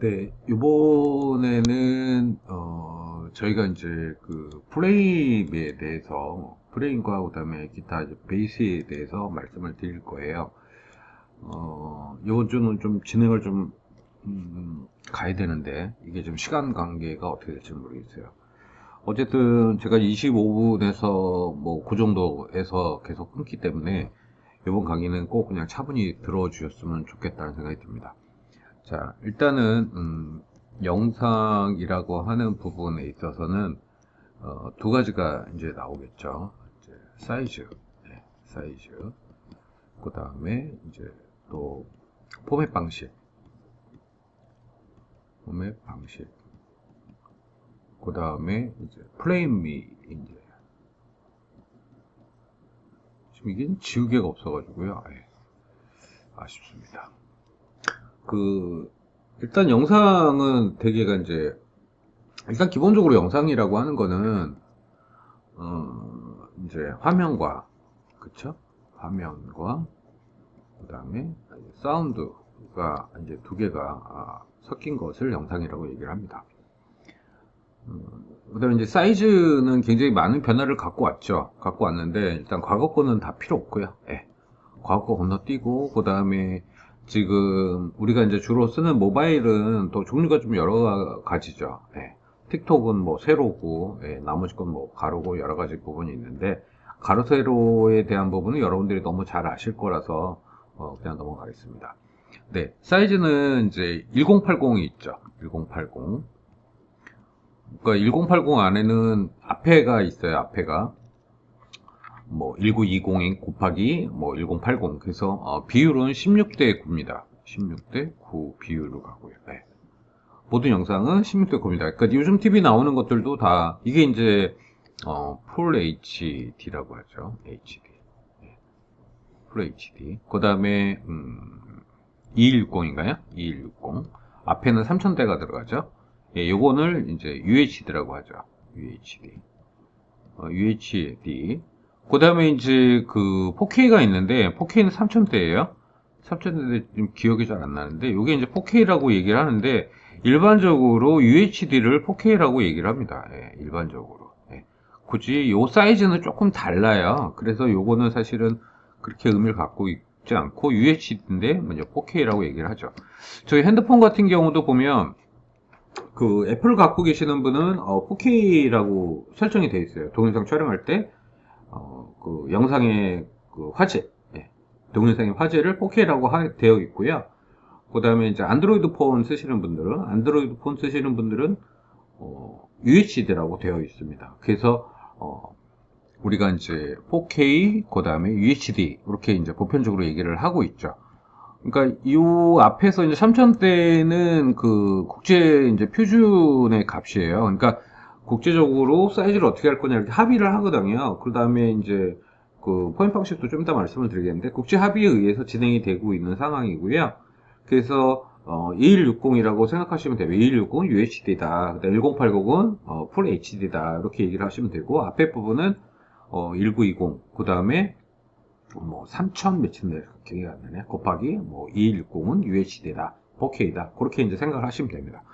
네, 이번에는 저희가 이제 그 프레임에 대해서 프레임과 그다음에 기타 이제 베이스에 대해서 말씀을 드릴 거예요. 이번 주는 좀 진행을 좀 가야 되는데 이게 좀 시간 관계가 어떻게 될지 모르겠어요. 어쨌든 제가 25분에서 뭐 그 정도에서 계속 끊기 때문에 이번 강의는 꼭 그냥 차분히 들어주셨으면 좋겠다는 생각이 듭니다. 자, 일단은 영상이라고 하는 부분에 있어서는 두 가지가 이제 나오겠죠. 이제 사이즈, 네, 사이즈. 그 다음에 이제 또 포맷 방식, 포맷 방식. 그 다음에 이제 플레임미 이제 지금 이게 지우개가 없어가지고요. 아쉽습니다. 일단 영상은 대개가 이제 일단 기본적으로 영상이라고 하는 거는 이제 화면과 그쵸? 화면과 그 다음에 사운드가 이제 두 개가 섞인 것을 영상이라고 얘기를 합니다. 그 다음에 이제 사이즈는 굉장히 많은 변화를 갖고 왔죠. 갖고 왔는데 일단 과거 거는 다 필요 없고요. 예. 과거 거 건너뛰고 그 다음에 지금 우리가 이제 주로 쓰는 모바일은 또 종류가 좀 여러 가지죠. 예. 틱톡은 뭐 세로고, 예, 나머지 건 뭐 가로고 여러 가지 부분이 있는데 가로 세로에 대한 부분은 여러분들이 너무 잘 아실 거라서 그냥 넘어가겠습니다. 네, 사이즈는 이제 1080이 있죠. 1080. 그러니까 1080 안에는 앞에가 있어요. 앞에가 뭐 1920 곱하기 뭐 1080 그래서 비율은 16대 9입니다. 16대 9 비율로 가고요. 네. 모든 영상은 16대 9입니다. 그러니까 요즘 TV 나오는 것들도 다 이게 이제 풀 HD라고 하죠. HD. 네. 풀 HD. 그다음에 2160인가요? 2160. 앞에는 3000대가 들어가죠. 예, 요거를 이제 UHD라고 하죠. UHD. UHD. 그 다음에 이제 그 4K가 있는데 4K는 3000대예요. 3000대인데 좀 기억이 잘 안 나는데 이게 이제 4K라고 얘기를 하는데 일반적으로 UHD를 4K라고 얘기를 합니다. 예, 일반적으로. 예. 굳이 요 사이즈는 조금 달라요. 그래서 요거는 사실은 그렇게 의미를 갖고 있지 않고 UHD인데 먼저 4K라고 얘기를 하죠. 저희 핸드폰 같은 경우도 보면 그 애플 갖고 계시는 분은 4K라고 설정이 되어 있어요. 동영상 촬영할 때 그 영상의 그 화질, 예, 동영상의 화질을 4K라고 되어 있고요. 그 다음에 이제 안드로이드 폰 쓰시는 분들은 UHD라고 되어 있습니다. 그래서 우리가 이제 4K, 그 다음에 UHD 이렇게 이제 보편적으로 얘기를 하고 있죠. 그러니까 이 앞에서 이제 3000대는 그 국제 이제 표준의 값이에요. 그러니까 국제적으로 사이즈를 어떻게 할 거냐 이렇게 합의를 하거든요. 그 다음에 이제 그 포인트 방식도 좀 이따 말씀을 드리겠는데 국제 합의에 의해서 진행이 되고 있는 상황이고요. 그래서 2160이라고 생각하시면 돼요. 2160 UHD다. 1080은 풀 HD다. 이렇게 얘기를 하시면 되고 앞에 부분은 1920. 그 다음에 뭐 3000 몇인데 기억이 안 나네. 곱하기 뭐 2160은 UHD다. 4K다. 그렇게 이제 생각을 하시면 됩니다.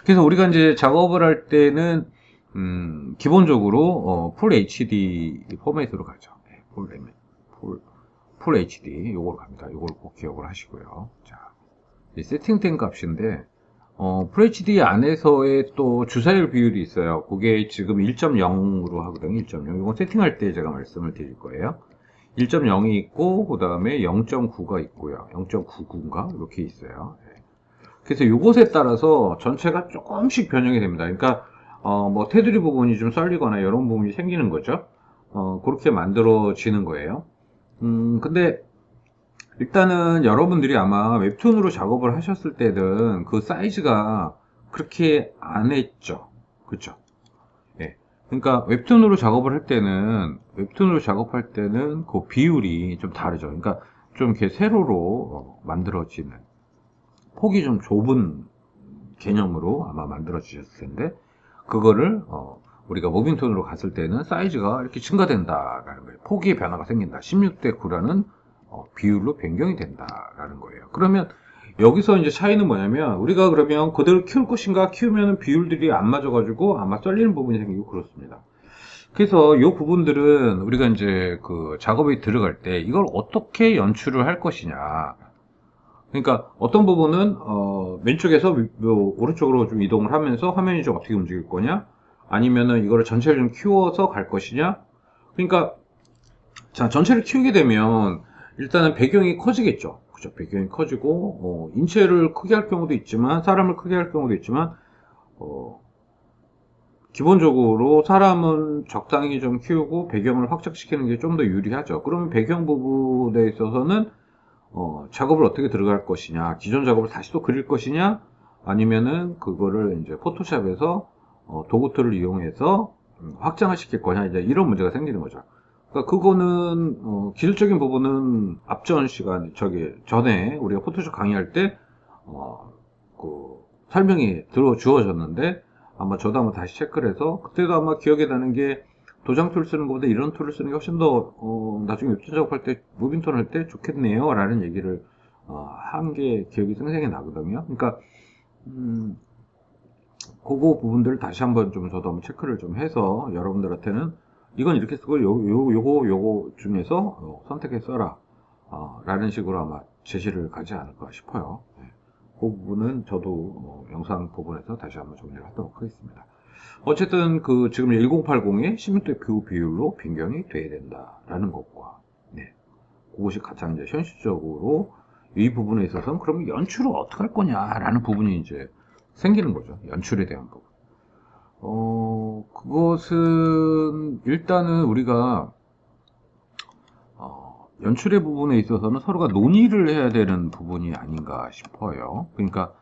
그래서 우리가 이제 작업을 할 때는 기본적으로 풀 HD 포맷으로 가죠. 네, 풀 HD 요걸 갑니다. 요걸 꼭 기억을 하시고요. 자, 세팅된 값인데 풀 HD 안에서의 또 주사율 비율이 있어요. 그게 지금 1.0으로 하거든요. 1.0. 이건 세팅할 때 제가 말씀을 드릴 거예요. 1.0이 있고 그 다음에 0.9가 있고요. 0.99인가 이렇게 있어요. 그래서 요것에 따라서 전체가 조금씩 변형이 됩니다. 그러니까 뭐 테두리 부분이 좀 썰리거나 이런 부분이 생기는 거죠. 그렇게 만들어지는 거예요. 근데 일단은 여러분들이 아마 웹툰으로 작업을 하셨을 때는 그 사이즈가 그렇게 안 했죠. 그쵸? 예. 그러니까 웹툰으로 작업할 때는 그 비율이 좀 다르죠. 그러니까 좀 이렇게 세로로 만들어지는 폭이 좀 좁은 개념으로 아마 만들어지셨을 텐데 그거를 우리가 무빙톤으로 갔을 때는 사이즈가 이렇게 증가된다라는 거예요. 폭의 변화가 생긴다. 16대 9라는 비율로 변경이 된다라는 거예요. 그러면 여기서 이제 차이는 뭐냐면 우리가 그러면 그대로 키울 것인가 키우면 비율들이 안 맞아가지고 아마 썰리는 부분이 생기고 그렇습니다. 그래서 이 부분들은 우리가 이제 그 작업에 들어갈 때 이걸 어떻게 연출을 할 것이냐. 그러니까 어떤 부분은 왼쪽에서 오른쪽으로 좀 이동을 하면서 화면이 좀 어떻게 움직일 거냐, 아니면은 이거를 전체를 좀 키워서 갈 것이냐. 그러니까 자, 전체를 키우게 되면 일단은 배경이 커지겠죠. 그죠? 배경이 커지고 인체를 크게 할 경우도 있지만 사람을 크게 할 경우도 있지만 어, 기본적으로 사람은 적당히 좀 키우고 배경을 확장시키는 게 좀 더 유리하죠. 그러면 배경 부분에 있어서는 작업을 어떻게 들어갈 것이냐, 기존 작업을 다시 또 그릴 것이냐, 아니면은 그거를 이제 포토샵에서 도구틀을 이용해서 확장을 시킬 거냐, 이제 이런 문제가 생기는 거죠. 그러니까 그거는 기술적인 부분은 앞전 시간 전에 우리가 포토샵 강의할 때 그 설명이 들어 주어졌는데 아마 저도 한번 다시 체크를 해서 그때도 아마 기억에 나는 게 도장 툴 쓰는 것보다 이런 툴을 쓰는 게 훨씬 더 나중에 웹툰 작업할 때 무빙톤 할 때 좋겠네요 라는 얘기를 한 게 기억이 생생히 나거든요. 그러니까 그거 부분들을 다시 한번 좀 저도 한번 체크를 좀 해서 여러분들한테는 이건 이렇게 쓰고 요거 중에서 선택해 써라 라는 식으로 아마 제시를 가지 않을까 싶어요. 네. 그 부분은 저도 영상 부분에서 다시 한번 정리를 하도록 하겠습니다. 어쨌든 그 지금 1080의 16대 9 비율로 변경이 돼야 된다라는 것과 네. 그것이 가장 이제 현실적으로 이 부분에 있어서는 그러면 연출을 어떻게 할 거냐라는 부분이 이제 생기는 거죠. 연출에 대한 부분. 그것은 일단은 우리가 연출의 부분에 있어서는 서로가 논의를 해야 되는 부분이 아닌가 싶어요. 그러니까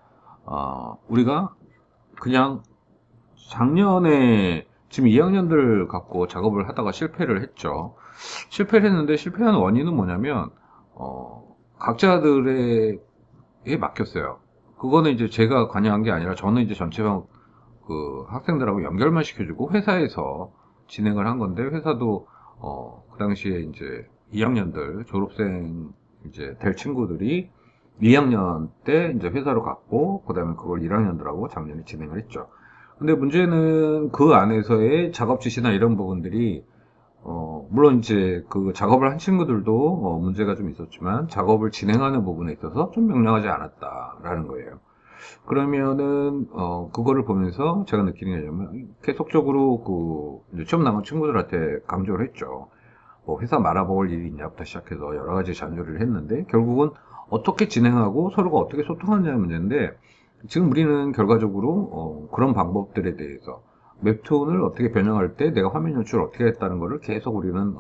우리가 그냥 작년에 지금 2학년들 갖고 작업을 하다가 실패를 했죠. 실패를 했는데 실패한 원인은 뭐냐면 각자들에게 맡겼어요. 그거는 이제 제가 관여한 게 아니라 저는 이제 전체방 그 학생들하고 연결만 시켜주고 회사에서 진행을 한 건데 회사도 그 당시에 이제 2학년들 졸업생 이제 될 친구들이 2학년 때 이제 회사로 갔고 그다음에 그걸 1학년들하고 작년에 진행을 했죠. 근데 문제는 그 안에서의 작업 지시나 이런 부분들이 물론 이제 그 작업을 한 친구들도 문제가 좀 있었지만 작업을 진행하는 부분에 있어서 좀 명량하지 않았다라는 거예요. 그러면은 그거를 보면서 제가 느끼는 게 뭐냐면 계속적으로 그 이제 처음 나온 친구들한테 강조를 했죠. 뭐 회사 말아먹을 일이 있냐부터 시작해서 여러 가지 잔소리를 했는데 결국은 어떻게 진행하고 서로가 어떻게 소통하느냐는 문제인데 지금 우리는 결과적으로 그런 방법들에 대해서 웹툰을 어떻게 변형할 때 내가 화면 연출을 어떻게 했다는 거를 계속 우리는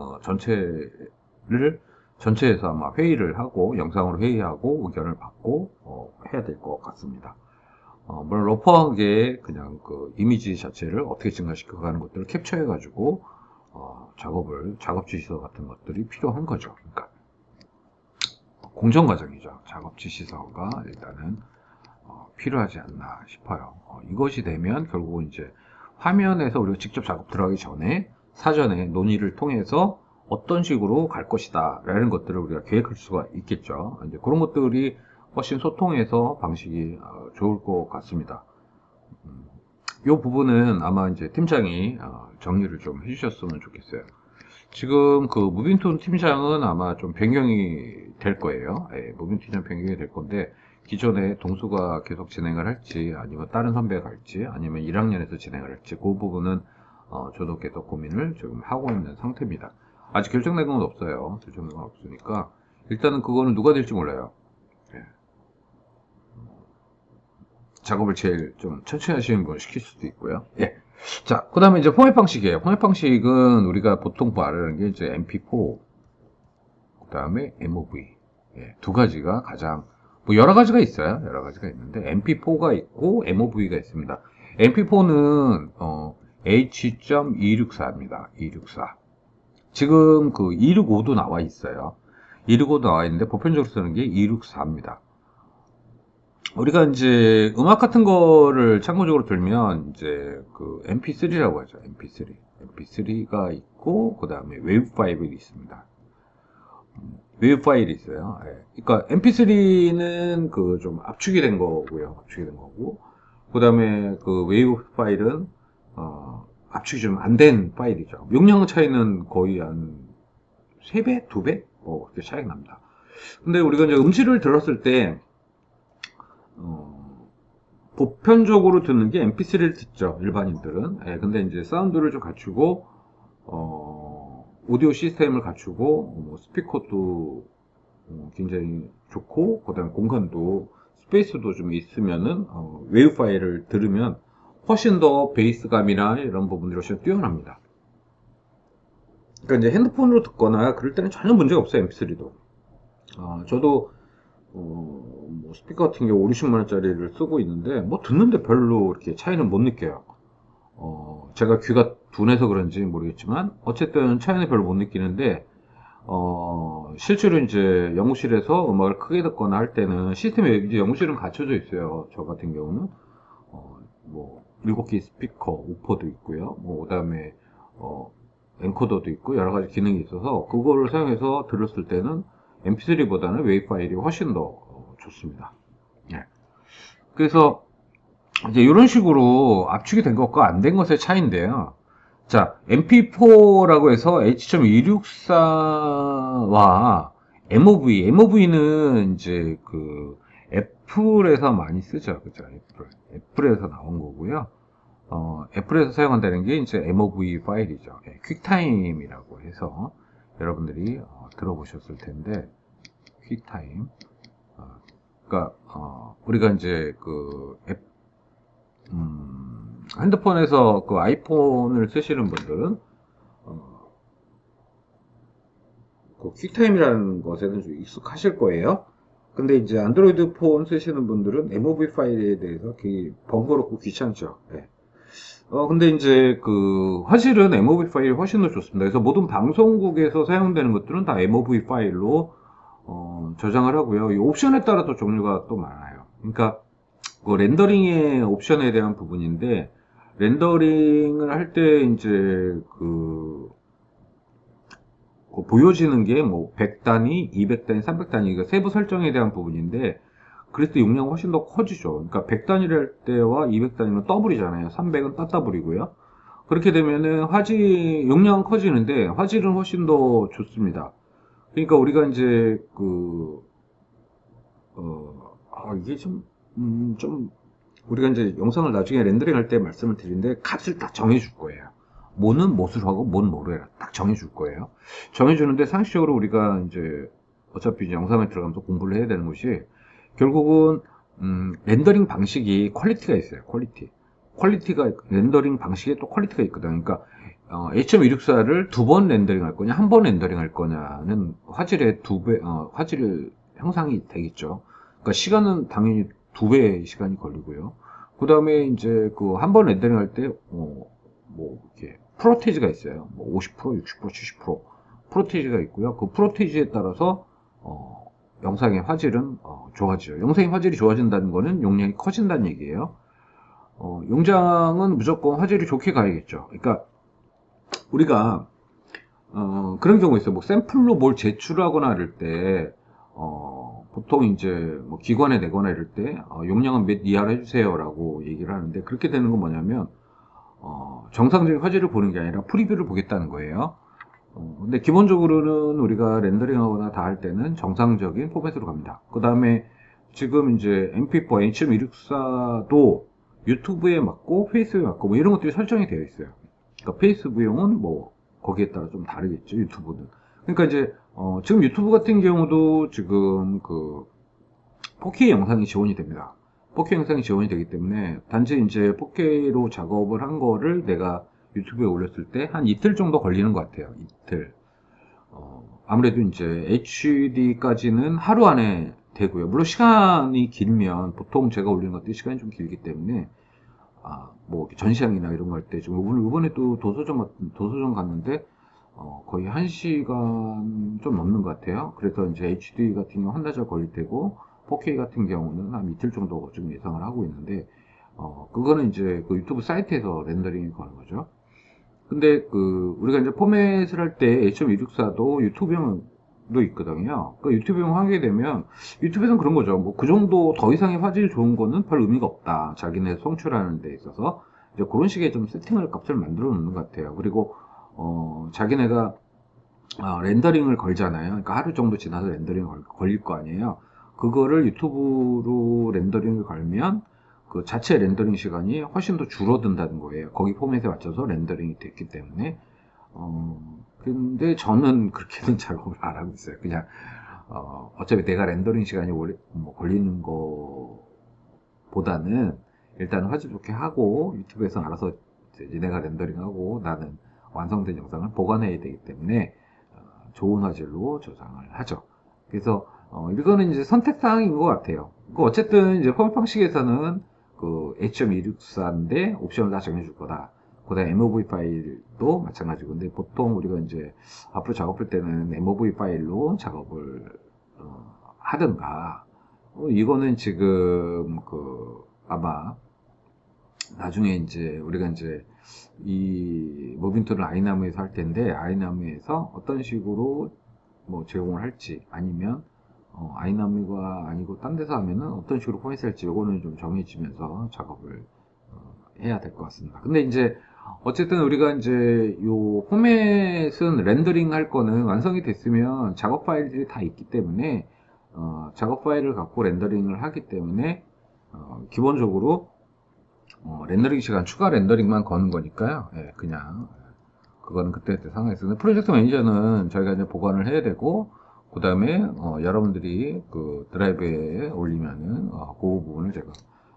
전체에서 아마 회의를 하고 영상으로 회의하고 의견을 받고 해야 될 것 같습니다. 물론 러프하게 그냥 그 이미지 자체를 어떻게 증가시켜 가는 것들을 캡처해 가지고 작업 지시서 같은 것들이 필요한 거죠. 그러니까 공정 과정이죠. 작업 지시서가 일단은 필요하지 않나 싶어요. 이것이 되면 결국은 이제 화면에서 우리가 직접 작업 들어가기 전에 사전에 논의를 통해서 어떤 식으로 갈 것이다 라는 것들을 우리가 계획할 수가 있겠죠. 이제 그런 것들이 훨씬 소통해서 방식이 좋을 것 같습니다. 이 부분은 아마 이제 팀장이 정리를 좀 해주셨으면 좋겠어요. 지금 그 무빙톤 팀장은 아마 좀 변경이 될 거예요. 예, 무빙 팀장 변경이 될 건데 기존에 동수가 계속 진행을 할지 아니면 다른 선배가 갈지 아니면 1학년에서 진행을 할지 그 부분은 저도 계속 고민을 지금 하고 있는 상태입니다. 아직 결정된 건 없어요. 결정된 건 없으니까 일단은 그거는 누가 될지 몰라요. 예. 작업을 제일 좀 천천히 하시는 분 시킬 수도 있고요. 예. 자, 그 다음에 이제 포맷 방식이에요. 포맷 방식은 우리가 보통 말하는 게 이제 MP4, 그 다음에 MOV. 예, 두 가지가 가장, 뭐 여러 가지가 있어요. 여러 가지가 있는데, MP4가 있고, MOV가 있습니다. MP4는, H.264입니다. 264. 지금 그 265도 나와 있어요. 265도 나와 있는데, 보편적으로 쓰는 게 264입니다. 우리가 이제 음악 같은 거를 참고적으로 들면 이제 그 MP3라고 하죠. MP3. MP3가 있고 그 다음에 웨이브 파일이 있습니다. 웨이브 파일이 있어요. 예. 그러니까 MP3는 그 좀 압축이 된 거고요. 압축이 된 거고. 그 다음에 그 웨이브 파일은, 압축이 좀 안 된 파일이죠. 용량 차이는 거의 한 3배? 2배? 뭐, 그렇게 차이가 납니다. 근데 우리가 이제 음질을 들었을 때, 보편적으로 듣는 게 MP3를 듣죠. 일반인들은. 예, 근데 이제 사운드를 좀 갖추고, 오디오 시스템을 갖추고, 뭐 스피커도 굉장히 좋고, 그 다음에 공간도, 스페이스도 좀 있으면은, 웨이브 파일을 들으면 훨씬 더 베이스감이나 이런 부분들이 훨씬 뛰어납니다. 그러니까 이제 핸드폰으로 듣거나 그럴 때는 전혀 문제가 없어요, MP3도. 저도, 뭐 스피커 같은 경우 5, 60만원짜리를 쓰고 있는데, 뭐 듣는데 별로 이렇게 차이는 못 느껴요. 제가 귀가 둔해서 그런지 모르겠지만, 어쨌든 차이는 별로 못 느끼는데, 실제로 이제 연구실에서 음악을 크게 듣거나 할 때는 시스템에 이제 연구실은 갖춰져 있어요. 저 같은 경우는 뭐 7개 스피커, 우퍼도 있고요. 뭐 그다음에 엔코더도 있고 여러 가지 기능이 있어서 그거를 사용해서 들었을 때는 MP3보다는 웨이브 파일이 훨씬 더 좋습니다. 예. 그래서 이제 이런 식으로 압축이 된 것과 안 된 것의 차이인데요. 자, MP4라고 해서 H.264와 MOV는 이제 그 애플에서 많이 쓰죠. 그죠? 애플에서 나온 거고요. 애플에서 사용한다는 게 이제 MOV 파일이죠. 예, 퀵타임이라고 해서 여러분들이 들어보셨을 텐데, 퀵타임. 그러니까 우리가 이제 그 핸드폰에서 그 아이폰을 쓰시는 분들은 그 퀵타임이라는 것에는 좀 익숙하실 거예요. 근데 이제 안드로이드 폰 쓰시는 분들은 MOV 파일에 대해서 번거롭고 귀찮죠. 네. 근데 이제 그 화질은 MOV 파일이 훨씬 더 좋습니다. 그래서 모든 방송국에서 사용되는 것들은 다 MOV 파일로 저장을 하고요. 이 옵션에 따라서 종류가 또 많아요. 그러니까 그 렌더링의 옵션에 대한 부분인데, 렌더링을 할 때 이제 그 보여지는 게 뭐 100단위, 200단위, 300단위, 그 세부 설정에 대한 부분인데, 그래서 용량이 훨씬 더 커지죠. 그러니까 100단위를 할 때와 200단위는 더블이잖아요. 300은 따따블이고요. 그렇게 되면은 용량은 커지는데 화질은 훨씬 더 좋습니다. 그러니까 우리가 이제 이게 좀 우리가 이제 영상을 나중에 렌더링 할 때 말씀을 드리는데 값을 딱 정해줄 거예요. 뭐는 뭐를 하고 뭔 뭐를 해라. 딱 정해줄 거예요. 정해주는데 상식적으로 우리가 이제 어차피 이제 영상에 들어가면서 공부를 해야 되는 것이 결국은 렌더링 방식이 퀄리티가 있어요. 렌더링 방식에 또 퀄리티가 있거든. 그러니까 H.264를 2번 렌더링 할 거냐, 한 번 렌더링 할 거냐는 화질의 2배, 화질 형상이 되겠죠. 그러니까 시간은 당연히 2배의 시간이 걸리고요. 그 다음에 이제 그 한 번 렌더링 할 때, 뭐, 이렇게, 프로테이지가 있어요. 뭐 50%, 60%, 70% 프로테이지가 있고요. 그 프로테이지에 따라서, 영상의 화질은, 좋아지죠. 영상의 화질이 좋아진다는 거는 용량이 커진다는 얘기예요. 용량은 무조건 화질이 좋게 가야겠죠. 그러니까, 우리가, 그런 경우 있어요. 뭐 샘플로 뭘 제출하거나 이럴 때, 보통 이제 뭐 기관에 내거나 이럴 때, 용량은 몇 이하로 해주세요라고 얘기를 하는데, 그렇게 되는 건 뭐냐면, 정상적인 화질을 보는 게 아니라 프리뷰를 보겠다는 거예요. 근데 기본적으로는 우리가 렌더링하거나 다 할 때는 정상적인 포맷으로 갑니다. 그 다음에 지금 이제 MP4, H.264도 유튜브에 맞고 페이스에 맞고 뭐 이런 것들이 설정이 되어 있어요. 그러니까 페이스브용은 뭐 거기에 따라 좀 다르겠죠, 유튜브는. 그러니까 이제 지금 유튜브 같은 경우도 지금 그 4K 영상이 지원이 됩니다. 4K 영상이 지원이 되기 때문에 단지 이제 4K로 작업을 한 거를 내가 유튜브에 올렸을 때 한 이틀 정도 걸리는 것 같아요. 이틀. 아무래도 이제 HD까지는 하루 안에 되고요. 물론 시간이 길면 보통 제가 올리는 것들이 시간이 좀 길기 때문에 뭐 전시장이나 이런 거 할 때 좀 이번에 또 도서점 갔는데 거의 1시간 좀 넘는 것 같아요. 그래서 이제 HD 같은 경우 한나절 걸릴 테고 4K 같은 경우는 한 이틀 정도 좀 예상을 하고 있는데 그거는 이제 그 유튜브 사이트에서 렌더링이 가는 거죠. 근데 우리가 이제 포맷을 할 때 H.264도 유튜브용은 있거든요. 그러니까 유튜브용 하게 되면 유튜브에서는 그런 거죠. 뭐 그 정도 더 이상의 화질이 좋은 거는 별 의미가 없다. 자기네 송출하는 데 있어서 이제 그런 식의 좀 세팅을 값을 만들어 놓는 것 같아요. 그리고 자기네가 렌더링을 걸잖아요. 그러니까 하루 정도 지나서 렌더링 걸릴 거 아니에요. 그거를 유튜브로 렌더링을 걸면 그 자체 렌더링 시간이 훨씬 더 줄어든다는 거예요. 거기 포맷에 맞춰서 렌더링이 됐기 때문에. 근데 저는 그렇게는 작업을 안 하고 있어요. 그냥, 어차피 내가 렌더링 시간이 오래, 뭐 걸리는 거보다는 일단 화질 좋게 하고 유튜브에서 알아서 이제 얘네가 렌더링하고 나는 완성된 영상을 보관해야 되기 때문에 좋은 화질로 저장을 하죠. 그래서 이거는 이제 선택사항인 것 같아요. 어쨌든 이제 펌 방식에서는 그 H.264인데 옵션을 다 정해줄 거다. 그 다음에 MOV 파일도 마찬가지고. 근데 보통 우리가 이제 앞으로 작업할 때는 MOV 파일로 작업을 하든가. 이거는 지금 아마 나중에 이제 우리가 이제 이 무빙툴을 아이나무에서 할 텐데 아이나무에서 어떤 식으로 뭐 제공을 할지 아니면 아이나무가 아니고 딴 데서 하면은 어떤 식으로 포맷을 할지 요거는 좀 정해지면서 작업을 해야 될 것 같습니다. 근데 이제 어쨌든 우리가 이제 요 포맷은 렌더링 할 거는 완성이 됐으면 작업 파일들이 다 있기 때문에 작업 파일을 갖고 렌더링을 하기 때문에 기본적으로 렌더링 시간 추가 렌더링만 거는 거니까요. 예, 그냥 그거는 그때 상황에서. 근데 프로젝트 매니저는 저희가 이제 보관을 해야 되고 그 다음에 여러분들이 그 드라이브에 올리면은 그 부분을 제가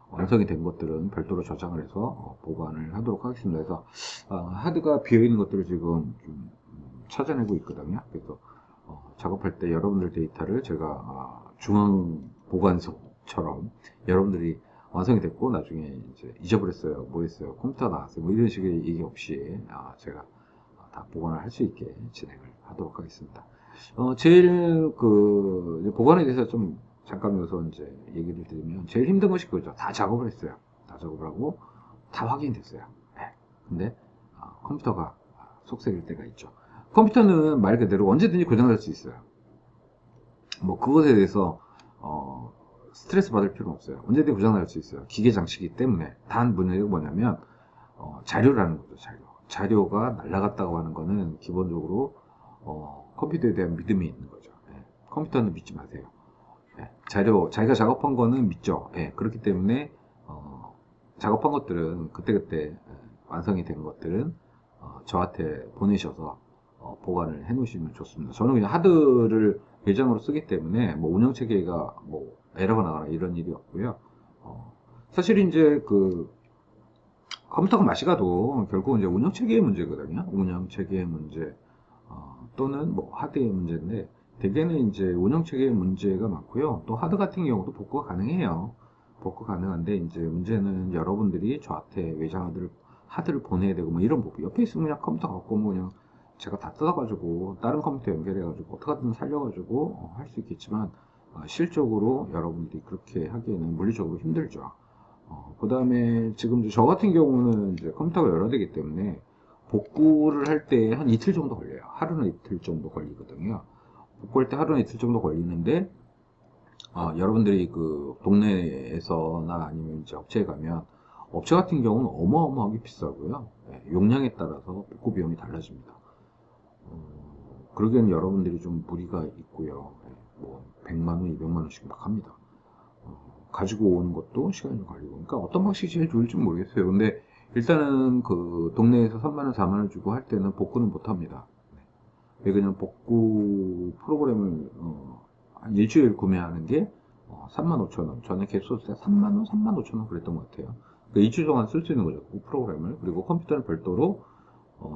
완성이 된 것들은 별도로 저장을 해서 보관을 하도록 하겠습니다. 그래서 하드가 비어 있는 것들을 지금 좀 찾아내고 있거든요. 그래서 작업할 때 여러분들 데이터를 제가 중앙 보관소처럼 여러분들이 완성이 됐고 나중에 이제 잊어버렸어요, 뭐 했어요, 컴퓨터 나왔어요, 뭐 이런 식의 얘기 없이 제가 다 보관을 할 수 있게 진행을 하도록 하겠습니다. 제일 보관에 대해서 좀 잠깐 여기서 이제 얘기를 드리면 제일 힘든 것이 그거죠. 다 작업을 했어요. 다 작업을 하고 다 확인이 됐어요. 네. 근데 컴퓨터가 속색일 때가 있죠. 컴퓨터는 말 그대로 언제든지 고장날 수 있어요. 뭐 그것에 대해서 스트레스 받을 필요는 없어요. 언제든지 고장날 수 있어요. 기계 장치이기 때문에. 단 문제가 뭐냐면 자료라는 거죠. 자료가 날아갔다고 하는 거는 기본적으로 컴퓨터에 대한 믿음이 있는 거죠. 예. 컴퓨터는 믿지 마세요. 예. 자기가 작업한 거는 믿죠. 예. 그렇기 때문에 작업한 것들은 그때그때 완성이 된 것들은 저한테 보내셔서 보관을 해 놓으시면 좋습니다. 저는 그냥 하드를 외장으로 쓰기 때문에 뭐 운영체계가 뭐 에러가 나거나 이런 일이 없고요. 사실 이제 컴퓨터가 맛이 가도 결국은 이제 운영체계의 문제거든요. 운영체계의 문제 또는 뭐 하드의 문제인데 대개는 이제 운영체계의 문제가 많고요. 또 하드 같은 경우도 복구가 가능해요. 복구 가능한데 이제 문제는 여러분들이 저한테 외장 하드를 보내야 되고 뭐 이런 부분. 옆에 있으면 그냥 컴퓨터 갖고 오면 그냥 제가 다 뜯어가지고 다른 컴퓨터 연결해가지고 어떻게든 살려가지고 할 수 있겠지만 실적으로 여러분들이 그렇게 하기에는 물리적으로 힘들죠. 그 다음에 지금 저 같은 경우는 이제 컴퓨터가 여러 대이기 때문에 복구를 할 때 한 이틀 정도 걸려요. 하루나 이틀 정도 걸리거든요. 복구할 때 하루나 이틀 정도 걸리는데 여러분들이 그 동네에서나 아니면 이제 업체에 가면 업체 같은 경우는 어마어마하게 비싸고요. 용량에 따라서 복구 비용이 달라집니다. 그러기에는 여러분들이 좀 무리가 있고요. 뭐 100만원, 200만원씩 막 합니다. 가지고 오는 것도 시간이 좀 걸리고. 그러니까 어떤 방식이 제일 좋을지 모르겠어요. 근데 일단은 그 동네에서 3만원, 4만원 주고 할 때는 복구는 못 합니다. 왜 그냥 복구 프로그램을 한 일주일 구매하는 게 35,000원. 전에 갭소스 때 3만원, 35,000원 그랬던 것 같아요. 그러니까 일주일 동안 쓸 수 있는 거죠. 그 프로그램을. 그리고 컴퓨터는 별도로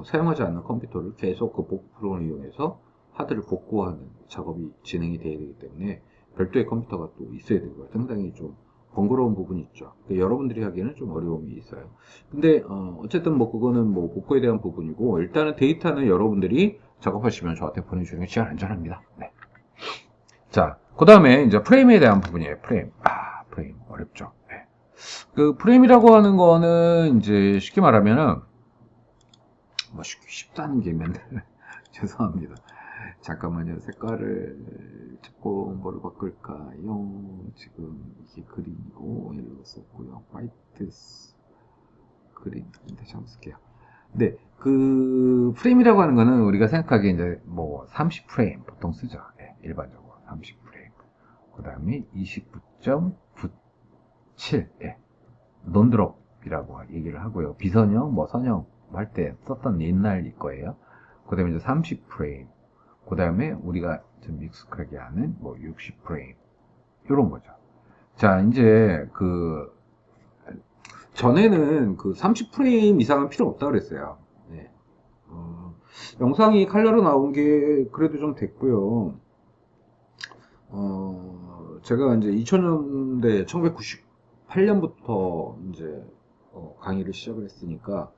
사용하지 않는 컴퓨터를 계속 그 복구 프로그램을 이용해서 하드를 복구하는 작업이 진행이 돼야 되기 때문에 별도의 컴퓨터가 또 있어야 되고요. 상당히 좀 번거로운 부분이 있죠. 그러니까 여러분들이 하기에는 좀 어려움이 있어요. 근데 어쨌든 뭐 그거는 뭐 복구에 대한 부분이고 일단은 데이터는 여러분들이 작업하시면 저한테 보내주시는 게 제일 안전합니다. 네. 자, 그 다음에 이제 프레임에 대한 부분이에요. 프레임. 프레임 어렵죠. 네. 그 프레임이라고 하는 거는 이제 쉽게 말하면은 뭐 쉽다는 게 맨날 죄송합니다. 잠깐만요. 색깔을 찾고 뭐를 바꿀까요? 지금 이게 그린이고 옐로우 썼고요. 화이트 그린 다시 한번 쓸게요. 네, 그 프레임이라고 하는 거는 우리가 생각하기에 이제 뭐 30프레임 보통 쓰죠. 네, 일반적으로 30프레임. 그 다음에 29.97 예, 논드롭이라고 얘기를 하고요. 비선형, 뭐 선형 할 때 썼던 옛날 거예요. 그 다음에 이제 30프레임. 그 다음에 우리가 좀 익숙하게 하는 뭐 60프레임. 이런 거죠. 자, 이제 그 전에는 그 30프레임 이상은 필요 없다 그랬어요. 네. 영상이 컬러로 나온 게 그래도 좀 됐고요. 제가 이제 2000년대 1998년부터 이제 강의를 시작을 했으니까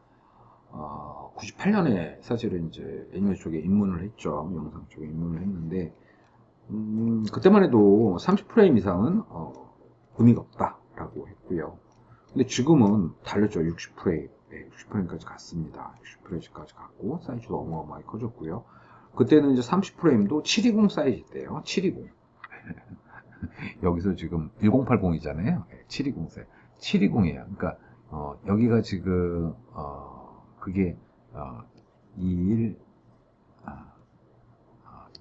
98년에 사실은 이제 애니메이션 쪽에 입문을 했죠. 영상 쪽에 입문을 했는데 그때만 해도 30프레임 이상은 의미가 없다라고 했고요. 근데 지금은 달렸죠. 60프레임, 네, 60프레임까지 갔습니다. 60프레임까지 갔고 사이즈도 어마어마하게 커졌고요. 그때는 이제 30프레임도 720 사이즈대요. 720. 여기서 지금 1080이잖아요. 720세. 720이에요. 그러니까 여기가 지금 그게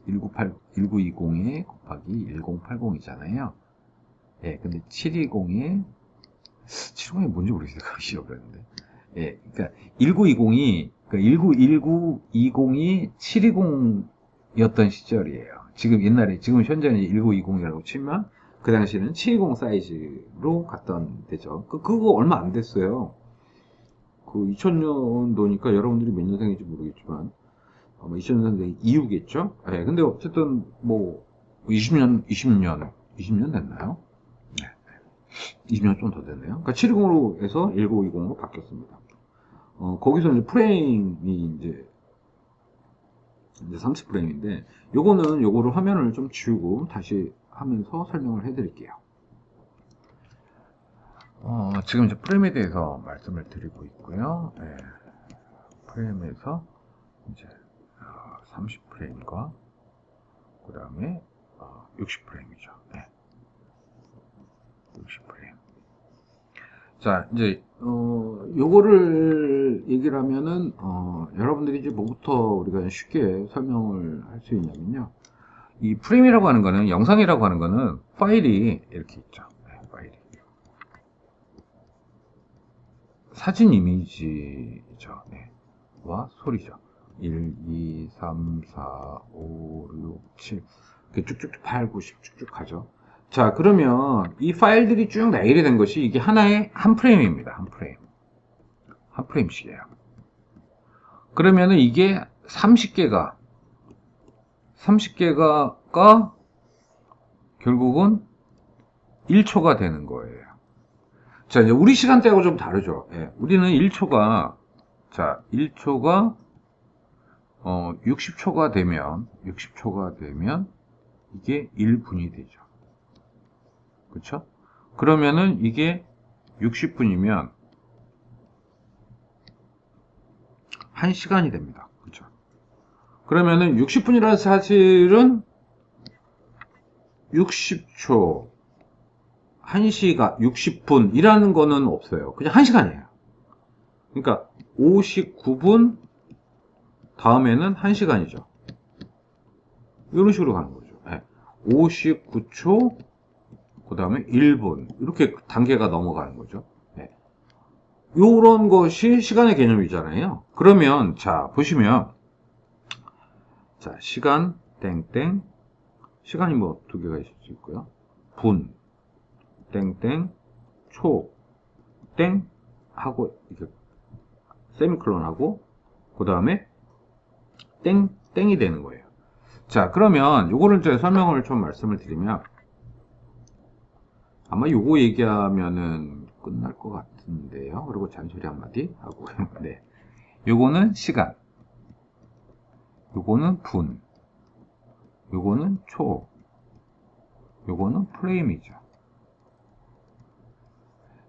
1920에 곱하기 1080이잖아요. 예, 근데 720이 뭔지 모르겠어요. 잊어버렸는데. 예, 그러니까 1920이 1920이 720이었던 시절이에요. 지금 옛날에 지금 현재는 1920이라고 치면 그 당시에는 720 사이즈로 갔던 데죠. 그거 얼마 안 됐어요. 그 2000년도니까 여러분들이 몇 년생인지 모르겠지만 아마 2000년대 이후겠죠. 예, 근데 어쨌든 뭐 20년 됐나요? 네. 20년 좀 더 됐네요. 그러니까 720으로 해서 1920으로 바뀌었습니다. 거기서 이제 프레임이 이제 30프레임인데, 요거를 화면을 좀 지우고 다시 하면서 설명을 해드릴게요. 지금 이제 프레임에 대해서 말씀을 드리고 있고요. 네. 프레임에서 이제 30프레임과 그 다음에 60프레임이죠. 네. 60프레임. 자, 이제 요거를 얘기를 하면은 여러분들이 이제 뭐부터 우리가 쉽게 설명을 할 수 있냐면요. 이 프레임이라고 하는 거는, 영상이라고 하는 거는 파일이 이렇게 있죠. 네, 파일이. 사진 이미지죠. 네. 와 소리죠. 1, 2, 3, 4, 5, 6, 7 이렇게 쭉쭉쭉 8, 9, 10 쭉쭉 가죠. 자, 그러면 이 파일들이 쭉 나열이 된 것이 이게 하나의 한 프레임입니다. 한 프레임씩이에요. 그러면은 이게 30개가 결국은 1초가 되는 거예요. 자, 이제 우리 시간대하고 좀 다르죠. 예, 우리는 1초가 60초가 되면 이게 1분이 되죠. 그쵸? 그러면은 이게 60분이면 1시간이 됩니다. 그쵸? 그러면은 60분이라는 사실은 60초, 1시간, 60분이라는 거는 없어요. 그냥 1시간이에요. 그러니까 59분 다음에는 1시간이죠. 이런 식으로 가는 거죠. 네. 59초, 그 다음에 1분. 이렇게 단계가 넘어가는 거죠. 네. 요런 것이 시간의 개념이잖아요. 그러면, 자, 보시면, 자, 시간, 땡땡. 시간이 뭐 두 개가 있을 수 있고요. 분, 땡땡, 초, 땡, 하고, 이렇게, 세미콜론 하고, 그 다음에, 땡이 되는 거예요. 자, 그러면 요거를 이제 설명을 좀 말씀을 드리면, 아마 요거 얘기하면은 끝날 것 같은데요. 그리고 잔소리 한마디 하고. 네. 요거는 시간. 요거는 분. 요거는 초. 요거는 프레임이죠.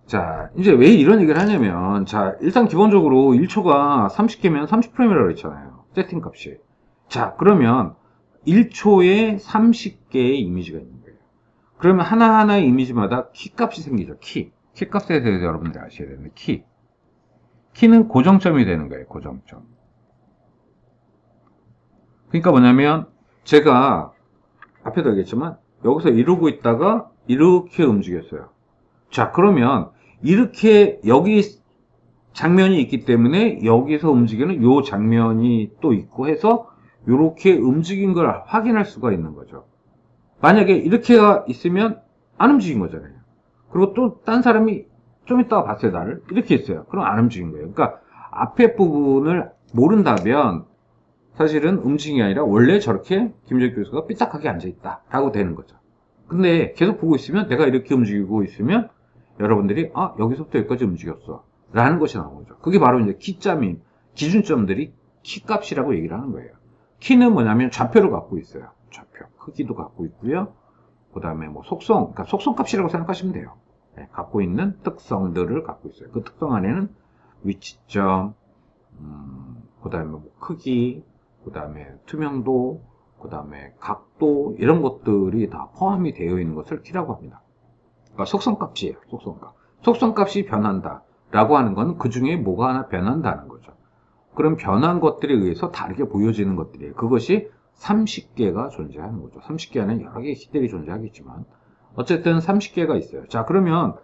자, 이제 왜 이런 얘기를 하냐면, 자, 일단 기본적으로 1초가 30개면 30프레임이라고 했잖아요. 세팅 값이. 자, 그러면 1초에 30개의 이미지가 있는 거예요. 그러면 하나하나의 이미지마다 키값이 생기죠. 키값에 대해서 여러분들이 아셔야 되는데, 키는 고정점이 되는 거예요. 고정점. 그러니까 뭐냐면 제가 앞에도 얘기했지만 여기서 이러고 있다가 이렇게 움직였어요. 자, 그러면 이렇게 여기 장면이 있기 때문에 여기서 움직이는 요 장면이 또 있고 해서 이렇게 움직인 걸 확인할 수가 있는 거죠. 만약에 이렇게가 있으면 안 움직인 거잖아요. 그리고 또 딴 사람이 좀 이따가 봤어요, 나를. 이렇게 했어요. 그럼 안 움직인 거예요. 그러니까 앞에 부분을 모른다면 사실은 움직임이 아니라 원래 저렇게 김정일 교수가 삐딱하게 앉아있다 라고 되는 거죠. 근데 계속 보고 있으면 내가 이렇게 움직이고 있으면 여러분들이 여기서부터 여기까지 움직였어 라는 것이 나오는 거죠. 그게 바로 이제 키점이 기준점들이 키값이라고 얘기를 하는 거예요. 키는 뭐냐면 좌표를 갖고 있어요. 좌표 크기도 갖고 있고요. 그 다음에 뭐 속성, 그러니까 속성값이라고 생각하시면 돼요. 네, 갖고 있는 특성들을 갖고 있어요. 그 특성 안에는 위치점, 그 다음에 뭐 크기, 그 다음에 투명도, 그 다음에 각도, 이런 것들이 다 포함이 되어 있는 것을 키라고 합니다. 그러니까 속성값이에요. 속성값. 속성값이 변한다 라고 하는 건 그 중에 뭐가 하나 변한다는 거죠. 그럼 변한 것들에 의해서 다르게 보여지는 것들이에요. 그것이 30개가 존재하는 거죠. 30개 안에 여러 개의 키들이 존재하겠지만 어쨌든 30개가 있어요. 자, 그러면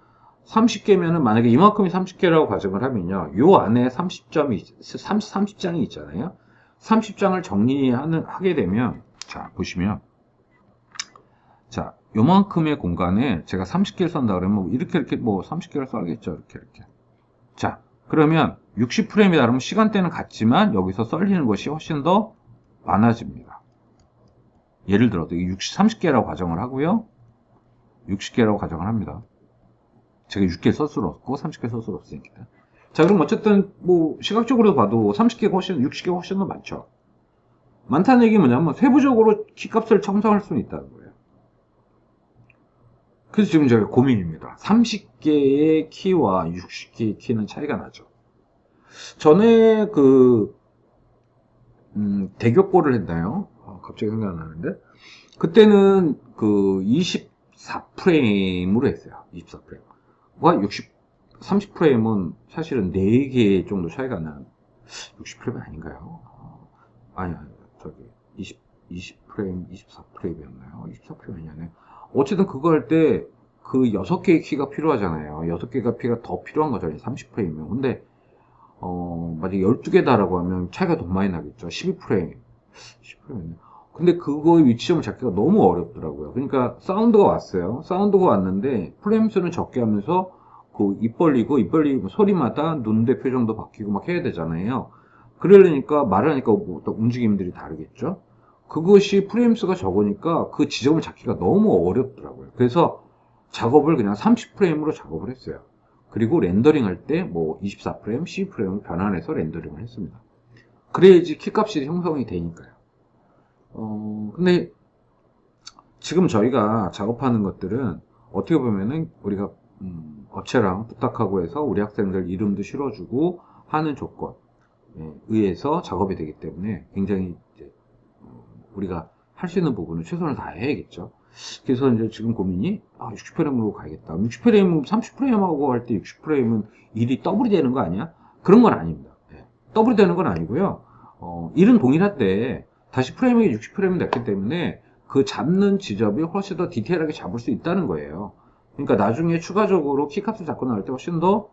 30개면은 만약에 이만큼이 30개라고 가정을 하면요. 요 안에 30장이 있잖아요. 30장을 하게 되면, 자, 보시면, 자, 요만큼의 공간에 제가 30개를 쓴다 그러면 이렇게 뭐 30개를 써야겠죠. 이렇게. 자, 그러면 60프레임이다 그러면 시간대는 같지만 여기서 썰리는 것이 훨씬 더 많아집니다. 예를 들어서 30개라고 가정을 하고요. 60개라고 가정을 합니다. 제가 6개 쓸 수는 없고 30개 쓸 수는 없으니까. 자, 그럼 어쨌든 뭐 시각적으로 봐도 30개가 훨씬 60개가 훨씬 더 많죠. 많다는 얘기 뭐냐면 세부적으로 키값을 청소할 수는 있다는 거예요. 그래서 지금 제가 고민입니다. 30개의 키와 60개의 키는 차이가 나죠. 전에 대격고를 했나요? 갑자기 생각 안 나는데. 그때는 24프레임으로 했어요. 24프레임. 30프레임은 사실은 4개 정도 차이가 나는 60프레임 아닌가요? 아니요. 20프레임, 24프레임이었나요? 24프레임 아니었나요? 어쨌든 그거 할 때 그 6개의 키가 필요하잖아요. 6개가 키가 더 필요한 거죠. 30프레임이면. 근데, 만약에 12개다라고 하면 차이가 더 많이 나겠죠. 12프레임. 10프레임. 근데 그거의 위치점을 잡기가 너무 어렵더라고요. 그러니까 사운드가 왔어요. 사운드가 왔는데 프레임 수는 적게 하면서 입 벌리고 소리마다 눈대 표정도 바뀌고 막 해야 되잖아요. 그러려니까 말을 하니까 움직임들이 다르겠죠. 그것이 프레임 수가 적으니까 그 지점을 잡기가 너무 어렵더라고요. 그래서 작업을 그냥 30프레임으로 작업을 했어요. 그리고 렌더링 할 때 뭐 24프레임, 12프레임을 변환해서 렌더링을 했습니다. 그래야지 키값이 형성이 되니까요. 근데 지금 저희가 작업하는 것들은 어떻게 보면은 우리가 업체랑 부탁하고 해서 우리 학생들 이름도 실어주고 하는 조건에 의해서 작업이 되기 때문에 굉장히 이제 우리가 할 수 있는 부분은 최선을 다해야겠죠. 그래서 이제 지금 고민이 60프레임으로 가야겠다. 60프레임, 30프레임하고 할 때 60프레임은 일이 더블이 되는 거 아니야? 그런 건 아닙니다. 더블이 되는 건 아니고요. 일은 동일한데 다시 프레임이 60프레임이 됐기 때문에 그 잡는 지점이 훨씬 더 디테일하게 잡을 수 있다는 거예요. 그러니까 나중에 추가적으로 키값을 잡고 나올 때 훨씬 더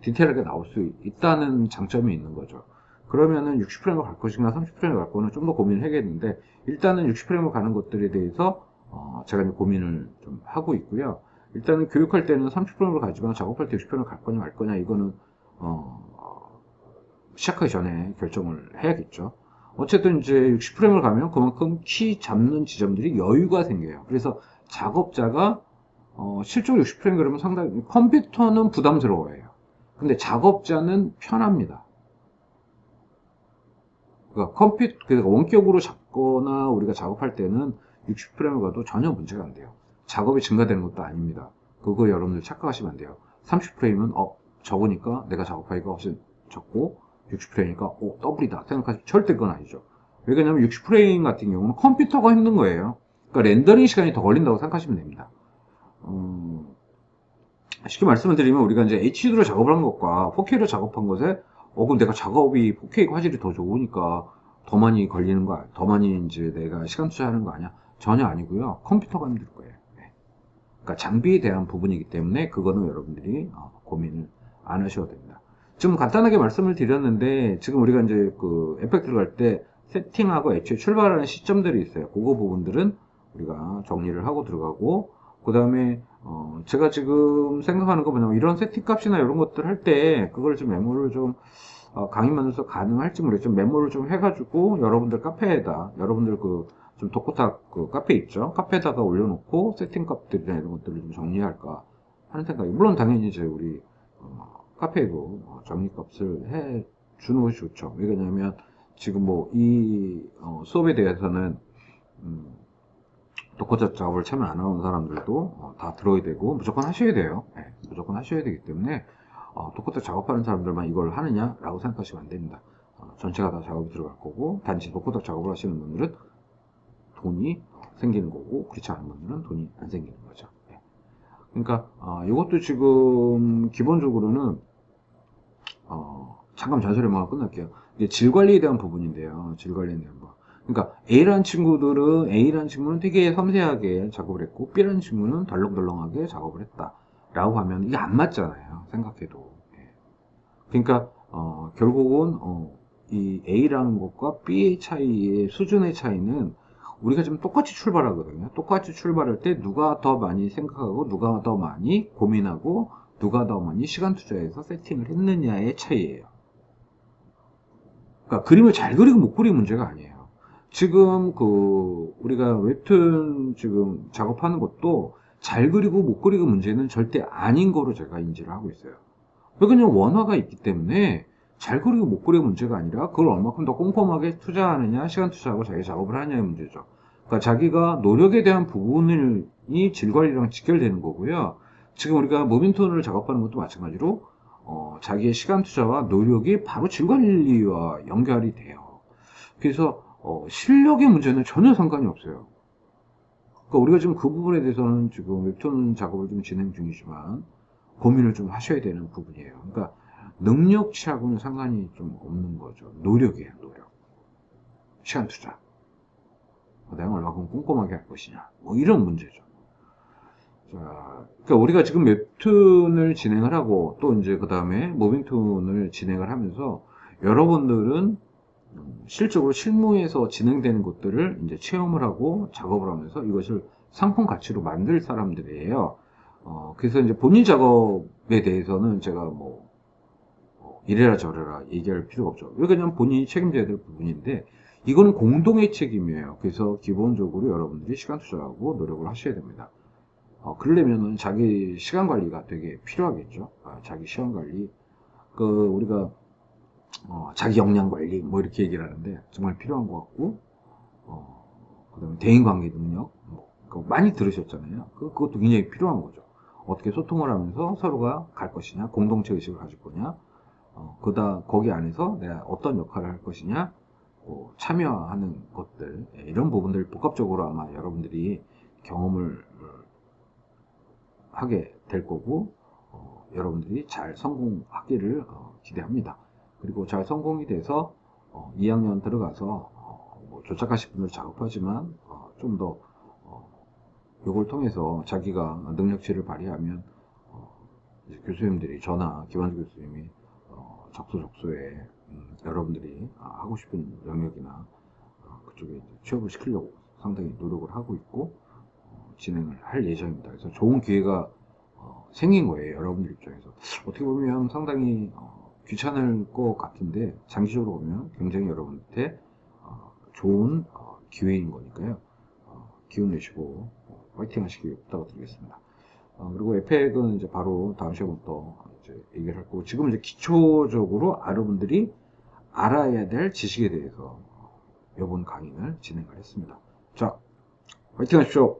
디테일하게 나올 수 있다는 장점이 있는 거죠. 그러면은 60프레임으로 갈 것인가 30프레임으로 갈 거는 좀 더 고민을 해야겠는데 일단은 60프레임으로 가는 것들에 대해서 제가 이제 고민을 좀 하고 있고요. 일단은 교육할 때는 30프레임으로 가지만 작업할 때 60프레임으로 갈 거냐 말 거냐 이거는 시작하기 전에 결정을 해야겠죠. 어쨌든 이제 60프레임을 가면 그만큼 키 잡는 지점들이 여유가 생겨요. 그래서 작업자가 실제로 60프레임 그러면 상당히 컴퓨터는 부담스러워해요. 근데 작업자는 편합니다. 그러니까 원격으로 잡거나 우리가 작업할 때는 60프레임을 가도 전혀 문제가 안 돼요. 작업이 증가되는 것도 아닙니다. 그거 여러분들 착각하시면 안 돼요. 30프레임은 적으니까 내가 작업하기가 훨씬 적고 60프레임이니까 더블이다 생각하시면 절대 그건 아니죠. 왜 그러냐면 60프레임 같은 경우는 컴퓨터가 힘든 거예요. 그러니까 렌더링 시간이 더 걸린다고 생각하시면 됩니다. 쉽게 말씀을 드리면 우리가 이제 HD로 작업을 한 것과 4K로 작업한 것에 그럼 내가 작업이 4K 화질이 더 좋으니까 더 많이 걸리는 거, 더 많이 이제 내가 시간 투자하는 거 아니야? 전혀 아니고요. 컴퓨터가 힘들 거예요. 네. 그러니까 장비에 대한 부분이기 때문에 그거는 여러분들이 고민을 안 하셔도 됩니다. 지금 간단하게 말씀을 드렸는데 지금 우리가 이제 그 에펙트를 갈 때 세팅하고 애초에 출발하는 시점들이 있어요. 그거 부분들은 우리가 정리를 하고 들어가고 그 다음에 제가 지금 생각하는 거 뭐냐면 이런 세팅 값이나 이런 것들 할 때 그걸 좀 메모를 좀 강의만으로서 가능할지 모르겠지만 메모를 좀 해가지고 여러분들 카페에다 여러분들 그 좀 독코탁 그 카페 있죠 카페에다가 올려놓고 세팅 값들이나 이런 것들을 좀 정리할까 하는 생각이 물론 당연히 이제 우리 카페에도 정리 값을 해 주는 것이 좋죠. 왜냐면 지금 뭐 이 수업에 대해서는 독코탁 작업을 참여 안 하는 사람들도 다 들어야 되고 무조건 하셔야 돼요. 네, 무조건 하셔야 되기 때문에 독코탁 작업하는 사람들만 이걸 하느냐라고 생각하시면 안 됩니다. 전체가 다 작업이 들어갈 거고 단지 독코탁 작업을 하시는 분들은 돈이 생기는 거고 그렇지 않은 분들은 돈이 안 생기는 거죠. 네. 그러니까 이것도 지금 기본적으로는 잠깐 잔소리만 끝날게요. 이게 질 관리에 대한 부분인데요. 질 관리에 대한 부분. 그러니까 A라는 친구는 되게 섬세하게 작업을 했고 B라는 친구는 덜렁덜렁하게 작업을 했다 라고 하면 이게 안 맞잖아요. 생각해도. 예. 그러니까 결국은 이 A라는 것과 B의 차이의 수준의 차이는 우리가 지금 똑같이 출발하거든요. 똑같이 출발할 때 누가 더 많이 생각하고 누가 더 많이 고민하고 누가 더 많이 시간 투자해서 세팅을 했느냐의 차이예요. 그러니까 그림을 잘 그리고 못 그리는 문제가 아니에요. 지금 그 우리가 웹툰 지금 작업하는 것도 잘 그리고 못 그리고 문제는 절대 아닌 거로 제가 인지를 하고 있어요. 왜 그냥 원화가 있기 때문에 잘 그리고 못 그리고 문제가 아니라 그걸 얼마큼 더 꼼꼼하게 투자하느냐 시간 투자하고 자기 작업을 하느냐의 문제죠. 그러니까 자기가 노력에 대한 부분이 질 관리랑 직결되는 거고요. 지금 우리가 무빙톤을 작업하는 것도 마찬가지로 자기의 시간 투자와 노력이 바로 질 관리와 연결이 돼요. 그래서 실력의 문제는 전혀 상관이 없어요. 그러니까 우리가 지금 그 부분에 대해서는 지금 웹툰 작업을 좀 진행 중이지만 고민을 좀 하셔야 되는 부분이에요. 그러니까 능력치하고는 상관이 좀 없는 거죠. 노력이에요, 노력. 시간 투자. 내가 얼마큼 꼼꼼하게 할 것이냐. 뭐 이런 문제죠. 자, 그러니까 우리가 지금 웹툰을 진행을 하고 또 이제 그 다음에 무빙툰을 진행을 하면서 여러분들은 실적으로 실무에서 진행되는 것들을 이제 체험을 하고 작업을 하면서 이것을 상품 가치로 만들 사람들이에요. 그래서 이제 본인 작업에 대해서는 제가 뭐 이래라 저래라 얘기할 필요가 없죠. 왜 그냥 본인이 책임져야 될 부분인데 이거는 공동의 책임이에요. 그래서 기본적으로 여러분들이 시간 투자하고 노력을 하셔야 됩니다. 그러려면은 자기 시간 관리가 되게 필요하겠죠. 자기 시간 관리. 우리가 자기 역량 관리 뭐 이렇게 얘기를 하는데 정말 필요한 것 같고 그다음에 대인관계 능력 그거 많이 들으셨잖아요. 그것도 굉장히 필요한 거죠. 어떻게 소통을 하면서 서로가 갈 것이냐, 공동체 의식을 가질 거냐, 거기 안에서 내가 어떤 역할을 할 것이냐, 참여하는 것들 이런 부분들 복합적으로 아마 여러분들이 경험을 하게 될 거고 여러분들이 잘 성공하기를 기대합니다. 그리고 잘 성공이 돼서 2학년 들어가서 뭐 조착하실 분들 작업하지만 좀 더 이걸 통해서 자기가 능력치를 발휘하면 이제 교수님들이 저나 김한주 교수님이 적소에 여러분들이 하고 싶은 영역이나 그쪽에 취업을 시키려고 상당히 노력을 하고 있고 진행을 할 예정입니다. 그래서 좋은 기회가 생긴 거예요. 여러분들 입장에서. 어떻게 보면 상당히 귀찮을 것 같은데 장기적으로 보면 굉장히 여러분한테 좋은 기회인 거니까요. 기운 내시고 화이팅 하시길 부탁드리겠습니다. 그리고 에펙은 이제 바로 다음 시간부터 이제 얘기를 할 거고 지금 이제 기초적으로 여러분들이 알아야 될 지식에 대해서 이번 강의를 진행을 했습니다. 자, 화이팅 하십시오.